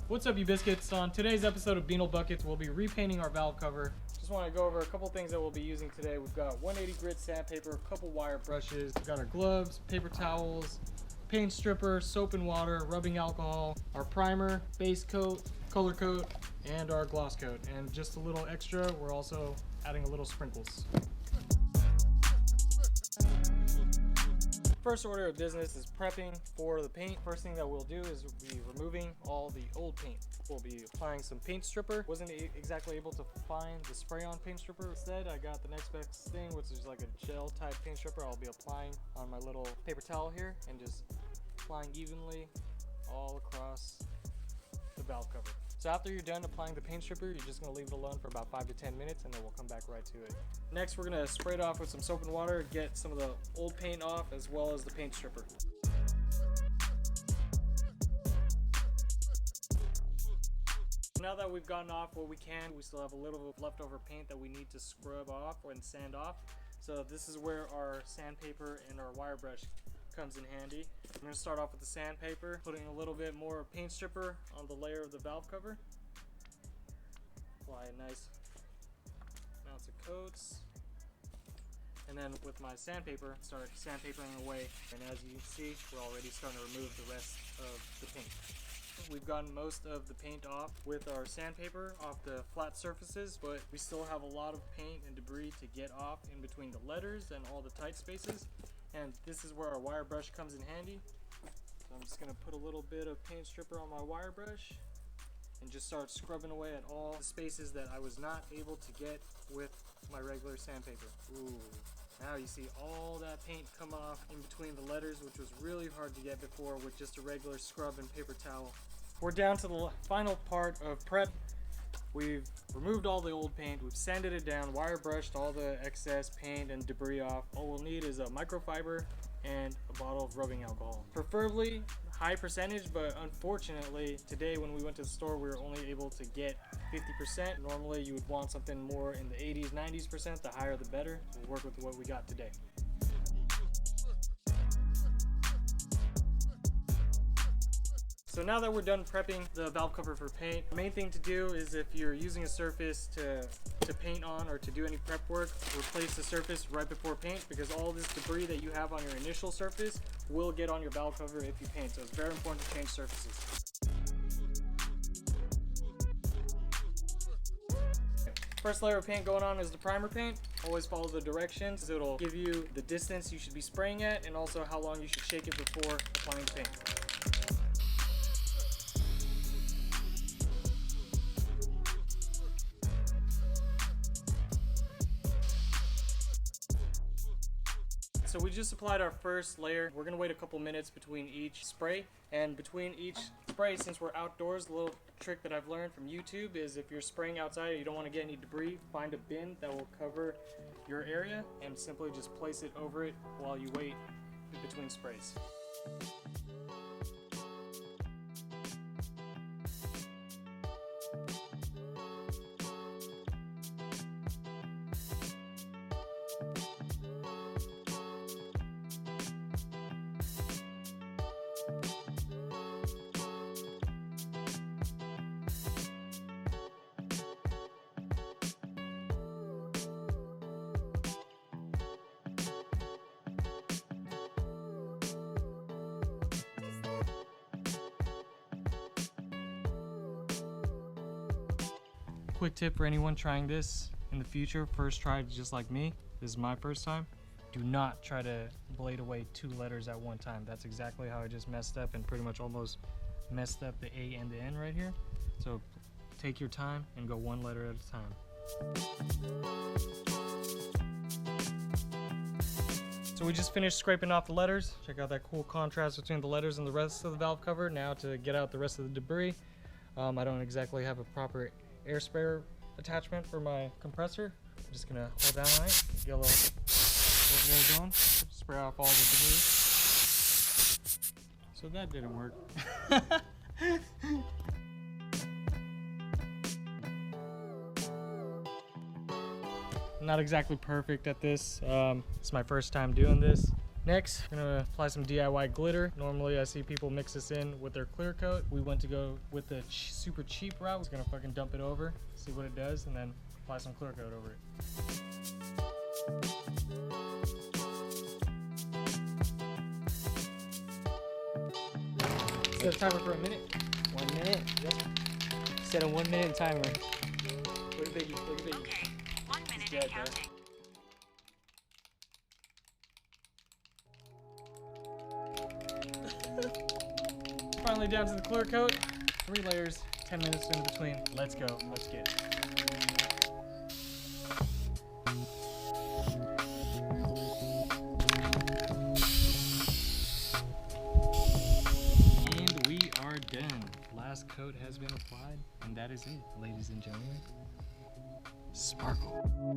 What's up, you biscuits? On today's episode of Beanle Buckets, we'll be repainting our valve cover. Just want to go over a couple things that we'll be using today. We've got 180 grit sandpaper, a couple wire brushes, we've got our gloves, paper towels, paint stripper, soap and water, rubbing alcohol, our primer, base coat, color coat, and our gloss coat. And just a little extra, we're also adding a little sprinkles. First order of business is prepping for the paint. First thing that we'll do is be removing all the old paint. We'll be applying some paint stripper. Wasn't exactly able to find the spray-on paint stripper. Instead, I got the next best thing, which is like a gel type paint stripper. I'll be applying on my little paper towel here and just applying evenly all across the valve cover. So after you're done applying the paint stripper, you're just gonna leave it alone for about 5 to 10 minutes and then we'll come back right to it. Next, we're gonna spray it off with some soap and water, get some of the old paint off as well as the paint stripper. Now that we've gotten off what we can, we still have a little leftover paint that we need to scrub off and sand off. So this is where our sandpaper and our wire brush comes in handy. I'm going to start off with the sandpaper, putting a little bit more paint stripper on the layer of the valve cover. Apply a nice amounts of coats. And then with my sandpaper, start sandpapering away. And as you can see, we're already starting to remove the rest of the paint. We've gotten most of the paint off with our sandpaper off the flat surfaces, but we still have a lot of paint and debris to get off in between the letters and all the tight spaces. And this is where our wire brush comes in handy. So I'm just gonna put a little bit of paint stripper on my wire brush and just start scrubbing away at all the spaces that I was not able to get with my regular sandpaper. Ooh. Now you see all that paint come off in between the letters, which was really hard to get before with just a regular scrub and paper towel. We're down to the final part of prep. We've removed all the old paint, we've sanded it down, wire brushed all the excess paint and debris off. All we'll need is a microfiber and a bottle of rubbing alcohol. Preferably high percentage, but unfortunately today when we went to the store we were only able to get 50%. Normally you would want something more in the 80s, 90%, the higher the better. We'll work with what we got today. So now that we're done prepping the valve cover for paint, the main thing to do is if you're using a surface to paint on or to do any prep work, replace the surface right before paint, because all this debris that you have on your initial surface will get on your valve cover if you paint. So it's very important to change surfaces. First layer of paint going on is the primer paint. Always follow the directions. It'll give you the distance you should be spraying at and also how long you should shake it before applying the paint. So we just applied our first layer. We're gonna wait a couple minutes between each spray. And between each spray, since we're outdoors, the little trick that I've learned from YouTube is if you're spraying outside and you don't wanna get any debris, find a bin that will cover your area and simply just place it over it while you wait in between sprays. Quick tip for anyone trying this in the future, first try just like me. This is my first time. Do not try to blade away 2 letters at one time. That's exactly how I just messed up and pretty much almost messed up the A and the N right here. So take your time and go 1 letter at a time. So we just finished scraping off the letters. Check out that cool contrast between the letters and the rest of the valve cover. Now to get out the rest of the debris. I don't exactly have a proper air sprayer attachment for my compressor. I'm just gonna hold down on it, get a little going, spray off all the debris. So that didn't work. Not exactly perfect at this. It's my first time doing this. Next, I'm gonna apply some DIY glitter. Normally I see people mix this in with their clear coat. We went to go with the super cheap route. I was gonna fucking dump it over, see what it does, and then apply some clear coat over it. Set a timer for a minute. 1 minute? Yep. Set a 1 minute timer. Look at Biggie, look at Biggie. Okay, 1 minute dead, and counting. Finally down to the clear coat. 3 layers, 10 minutes in between. Let's go, let's get it. And we are done. Last coat has been applied, and that is it, ladies and gentlemen. Sparkle.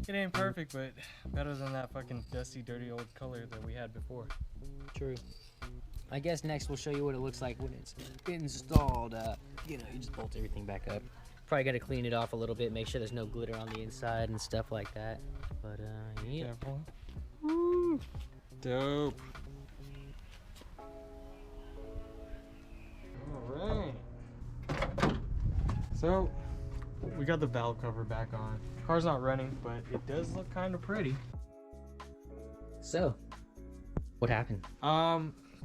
It ain't perfect, but better than that fucking dusty, dirty old color that we had before. True. I guess next we'll show you what it looks like when it's installed. You know, you just bolt everything back up. Probably gotta clean it off a little bit, make sure there's no glitter on the inside and stuff like that. But yeah. Careful. Woo! Dope. Alright. So, we got the valve cover back on. Car's not running, but it does look kind of pretty. So, what happened?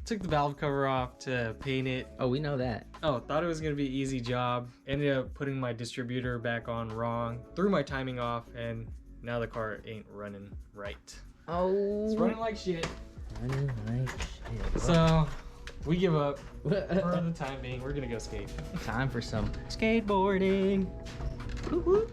Took the valve cover off to paint it. Oh, we know that. Oh, thought it was gonna be an easy job. Ended up putting my distributor back on wrong. Threw my timing off, and now the car ain't running right. Oh. It's running like shit. Running like shit. So, we give up. For the time being, we're gonna go skate. Time for some skateboarding. Woo-hoo.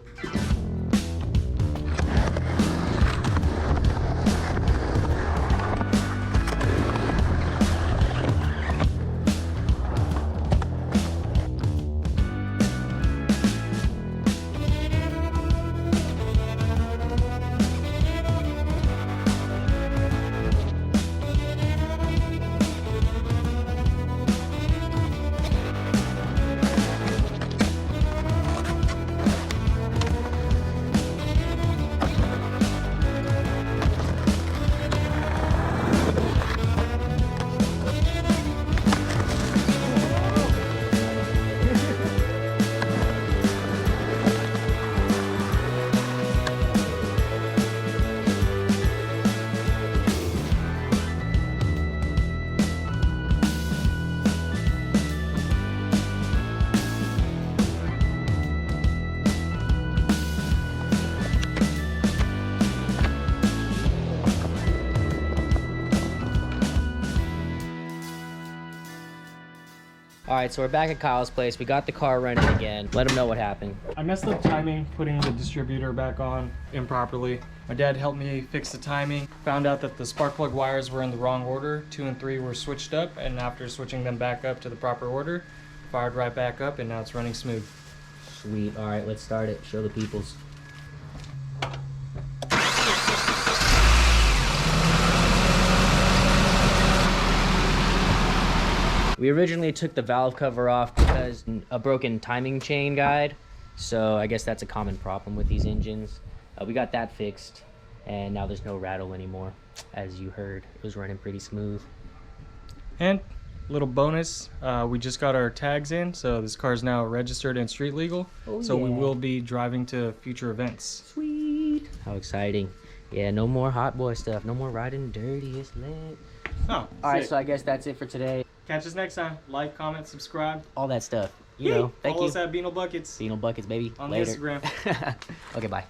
All right, so we're back at Kyle's place. We got the car running again. Let him know what happened. I messed up timing, putting the distributor back on improperly. My dad helped me fix the timing. Found out that the spark plug wires were in the wrong order. 2 and 3 were switched up, and after switching them back up to the proper order, fired right back up, and now it's running smooth. Sweet. All right, let's start it. Show the peoples. We originally took the valve cover off because a broken timing chain guide. So I guess that's a common problem with these engines. We got that fixed, and now there's no rattle anymore. As you heard, it was running pretty smooth. And little bonus, we just got our tags in, so this car is now registered and street legal. Oh, so we yeah. will be driving to future events. Sweet. How exciting. Yeah, no more hot boy stuff. No more riding dirty. It's lit. Oh, All right, sick. so I guess that's it for today. Catch us next time. Like, comment, subscribe. All that stuff. You know, thank Follow you. us at Beano Buckets Beano Buckets, baby. on Later. Instagram. Okay, bye.